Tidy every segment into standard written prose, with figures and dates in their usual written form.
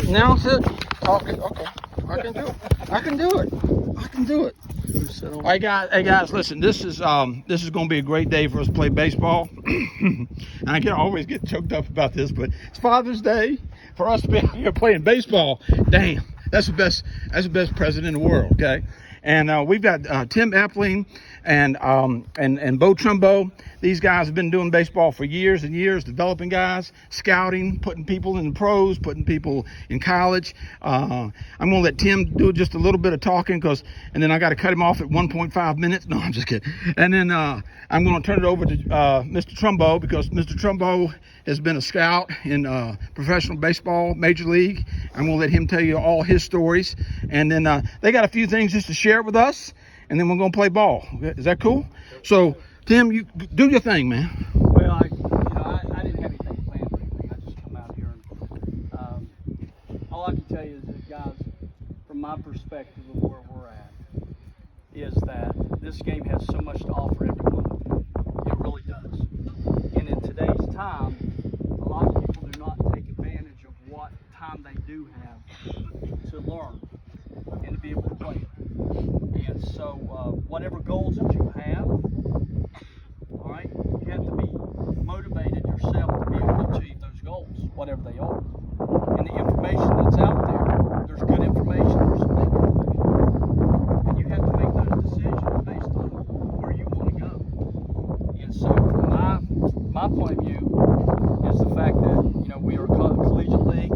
Now sit. Okay, okay. I can do it. I can do it. I can do it. All right, guys. Hey, guys, listen. This is going to be a great day for us to play baseball. And I can always get choked up about this, but it's Father's Day for us to be out here playing baseball. Damn, that's the best. That's the best president in the world. Okay. And we've got Tim Epling and BoTrumbo. These guys have been doing baseball for years and years, developing guys, scouting, putting people in the pros, putting people in college. I'm going to let Tim do just a little bit of talking, and then I got to cut him off at 1.5 minutes. No, I'm just kidding. And then I'm going to turn it over to Mr. Trumbo, because Mr. Trumbo has been a scout in professional baseball, major league. I'm going to let him tell you all his stories. And then they got a few things just to share with us, and then we're going to play ball. Is that cool? So, Tim, you do your thing, man. Well, I didn't have anything planned or anything. I just come out here, and all I can tell you is that, guys, from my perspective of where we're at, is that this game has so much to offer everyone. It really does. And in today's time, a lot of people do not take advantage of what time they do have to learn and to be able to play it. And so, whatever goals that you have, all right, you have to be motivated yourself to be able to achieve those goals, whatever they are. And the information that's out there, there's good information, there's some bad information. And you have to make those decisions based on where you want to go. And so, from my point of view, is the fact that, we are a collegiate league.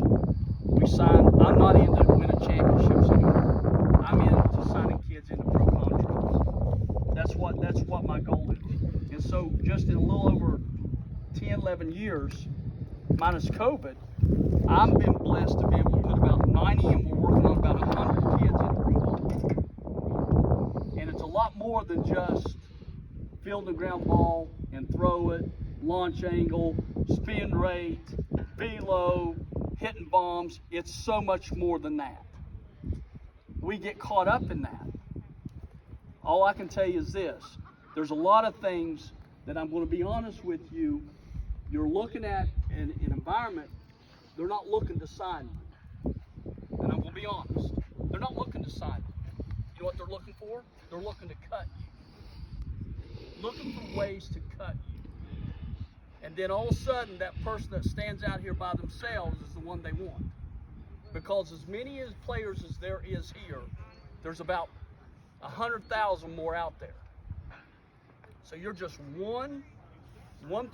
We sign, I'm not into winning championships anymore. I'm into signing kids into pro contracts. That's what my goal is. And so just in a little over 10, 11 years, minus COVID, I've been blessed to be able to put about 90, and we're working on about 100 kids into pro ball. And it's a lot more than just field the ground ball and throw it, launch angle, spin rate, velo, hitting bombs. It's so much more than that. We get caught up in that. All I can tell you is this. There's a lot of things that I'm going to be honest with you. You're looking at an environment, they're not looking to sign you. And I'm going to be honest. They're not looking to sign you. You know what they're looking for? They're looking to cut you. Looking for ways to cut you. And then all of a sudden, that person that stands out here by themselves is the one they want. Because as many as players as there is here, there's about 100,000 more out there. So you're just one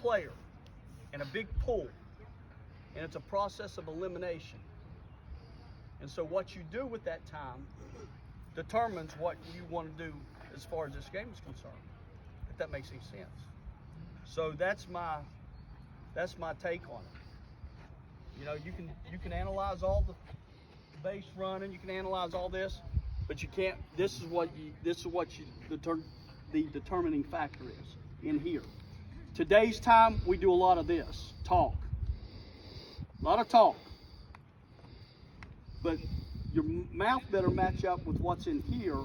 player in a big pool, and it's a process of elimination. And so what you do with that time determines what you want to do as far as this game is concerned, if that makes any sense. So that's my take on it. You can analyze all the base running, you can analyze all this, but you can't. This is what the determining factor is in here. Today's time, we do a lot of this talk, a lot of talk, but your mouth better match up with what's in here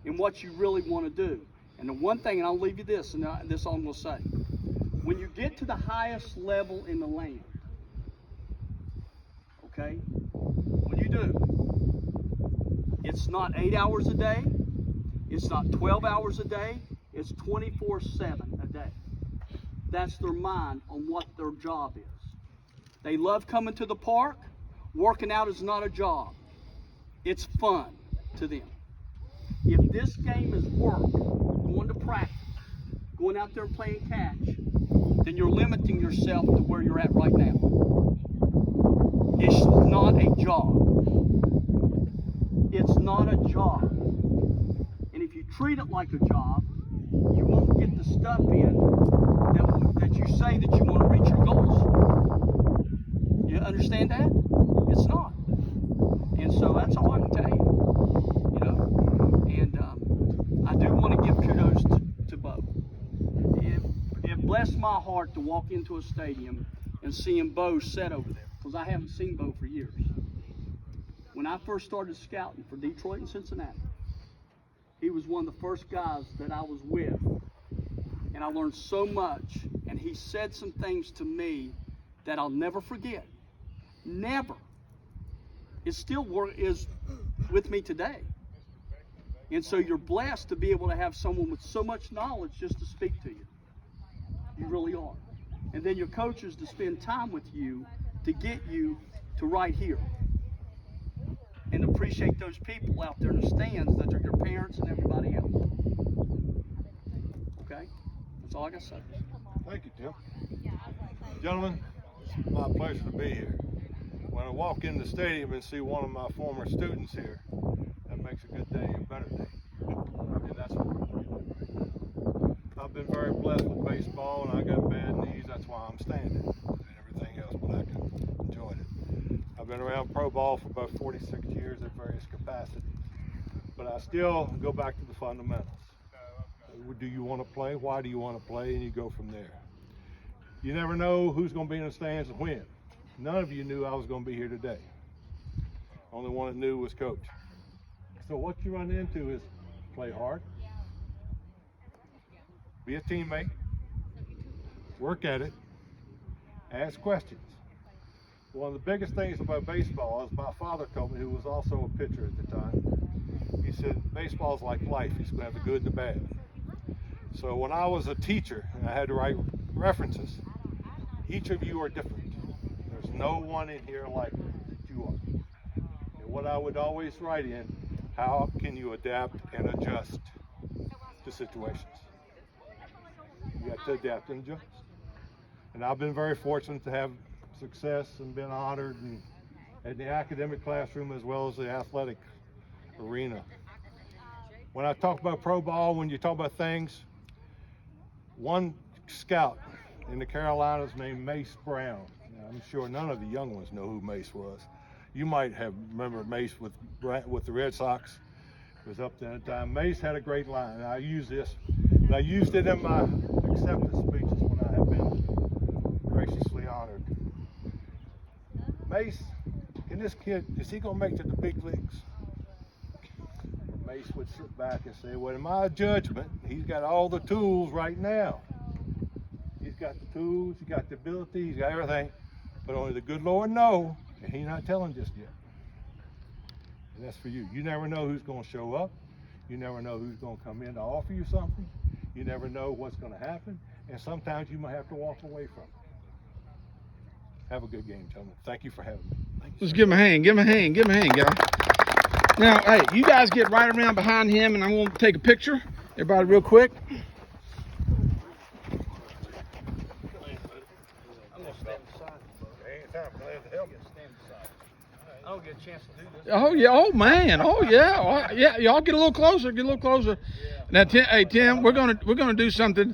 and what you really want to do. And the one thing, and I'll leave you this, and this I'm going to say. When you get to the highest level in the land, okay, when you do, it's not 8 hours a day, it's not 12 hours a day, it's 24/7 a day. That's their mind on what their job is. They love coming to the park. Working out is not a job. It's fun to them. If this game is work, going to practice, going out there and playing catch, then you're limiting yourself to where you're at right now. It's not a job. It's not a job. And if you treat it like a job, you won't get the stuff in that you say that you want to reach your goals. You understand that? It's not. And so that's all I can tell you. And I do want to give kudos to Bo. It blessed my heart to walk into a stadium and seeing Bo set over there, because I haven't seen Bo for years. When I first started scouting for Detroit and Cincinnati, he was one of the first guys that I was with, and I learned so much, and he said some things to me that I'll never forget. Never. is is with me today. And so you're blessed to be able to have someone with so much knowledge just to speak to you. You really are. And then your coaches to spend time with you to get you to right here. And appreciate those people out there in the stands that are your parents and everybody else. Okay? That's all I got to say. Thank you, Tim. Gentlemen, it's my pleasure to be here. When I walk in the stadium and see one of my former students here, that makes a good day a better day. And that's what we're doing right now. I've been very blessed with baseball, and I got bad knees. That's why I'm standing and everything else, but I can enjoy it. I've been around pro ball for about 46 years at various capacities, but I still go back to the fundamentals. Do you want to play? Why do you want to play? And you go from there. You never know who's going to be in the stands and when. None of you knew I was going to be here today. Only one that knew was Coach. So what you run into is play hard, be a teammate, work at it, ask questions. One of the biggest things about baseball, as my father told me, who was also a pitcher at the time, he said, baseball is like life. It's going to have the good and the bad. So when I was a teacher and I had to write references, each of you are different. There's no one in here like you are. And what I would always write in, how can you adapt and adjust to situations? You got to adapt and adjust. And I've been very fortunate to have success and been honored in the academic classroom as well as the athletic arena. When I talk about pro ball, when you talk about things, one scout in the Carolinas named Mace Brown. Now, I'm sure none of the young ones know who Mace was. You might have remember Mace with the Red Sox. It was up to that time. Mace had a great line, and I use this, and I used it in my acceptance speeches when I have been graciously honored. Mace, can this kid, is he gonna make it to the big leagues? Mace would sit back and say, well, in my judgment, he's got all the tools right now. He's got the tools, he's got the ability, he's got everything, but only the good Lord knows, and he's not telling just yet. And that's for you. You never know who's going to show up. You never know who's going to come in to offer you something. You never know what's going to happen, and sometimes you might have to walk away from it. Have a good game, gentlemen. Thank you for having me. Let's give him a hand. Give him a hand. Give him a hand, guys. Now, hey, you guys get right around behind him, and I'm going to take a picture. Everybody real quick. I'm going to stand beside you. I don't get a chance to do this. Oh, yeah. Oh, man. Oh, yeah. Oh, yeah. Y'all get a little closer. Get a little closer. Yeah. Now, hey, Tim, we're gonna do something.